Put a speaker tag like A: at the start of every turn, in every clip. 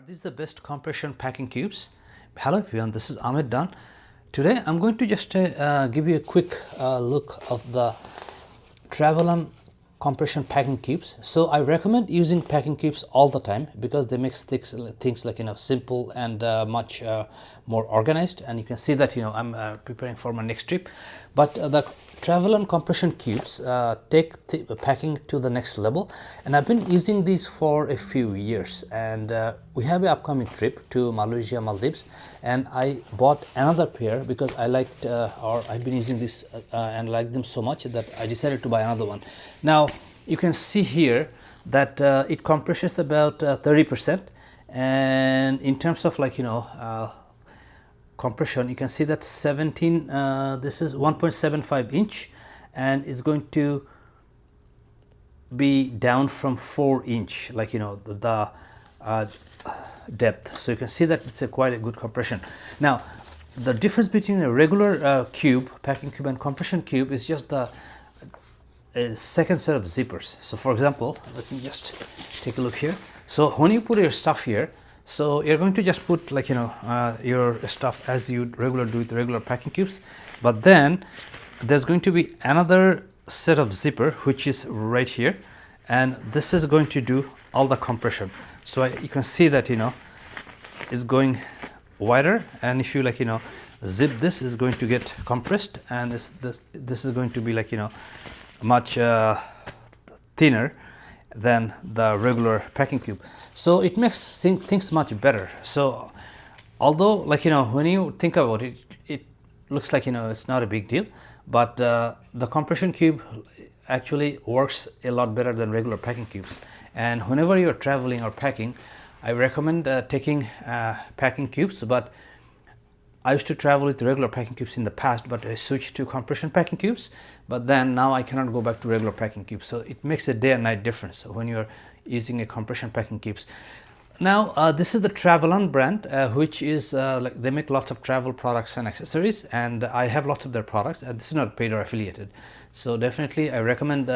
A: Are these the best compression packing cubes? Hello everyone, this is Ahmed Dan. Today I'm going to just give you a quick look of the Travelon compression packing cubes. So I recommend using packing cubes all the time because they make things like simple and much more organized. And you can see that I'm preparing for my next trip. But the Travelon compression cubes take packing to the next level, and I've been using these for a few years. And we have an upcoming trip to Malaysia, Maldives, and I bought another pair because I liked or I've been using this and liked them so much that I decided to buy another one. Now you can see here that it compresses about 30%, and in terms of compression, you can see that 17 this is 1.75 inch, and it's going to be down from 4 inch, the depth. So you can see that it's quite a good compression. Now the difference between a regular packing cube and compression cube is just the second set of zippers. So for example, let me just take a look here. So when you put your stuff here, so you're going to just put your stuff as you regularly do with regular packing cubes, but then there's going to be another set of zipper which is right here, and this is going to do all the compression. So you can see that it's going wider, and if you zip this, is going to get compressed, and this is going to be much thinner than the regular packing cube. So it makes things much better. So although when you think about it, it looks like it's not a big deal, but the compression cube actually works a lot better than regular packing cubes. And whenever you're traveling or packing, I recommend taking packing cubes. But I used to travel with regular packing cubes in the past, but I switched to compression packing cubes. But then now I cannot go back to regular packing cubes. So it makes a day and night difference when you're using a compression packing cubes. Now this is the Travelon brand, which is they make lots of travel products and accessories, and I have lots of their products, and this is not paid or affiliated. So definitely I recommend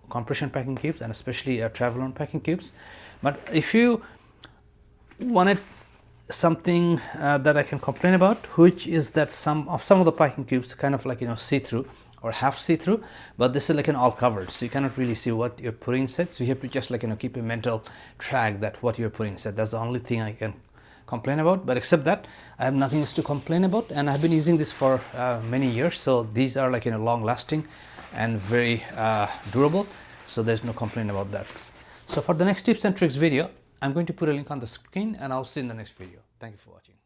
A: compression packing cubes, and especially Travelon packing cubes. But if you wanted something that I can complain about, which is that some of the packing cubes kind of see-through or half see-through, but this is an all covered, so you cannot really see what you're putting inside. So you have to just keep a mental track that what you're putting inside. That's the only thing I can complain about. But except that, I have nothing else to complain about, and I've been using this for many years. So these are long lasting and very durable, so there's no complaint about that. So for the next tips and tricks video, I'm going to put a link on the screen, and I'll see you in the next video. Thank you for watching.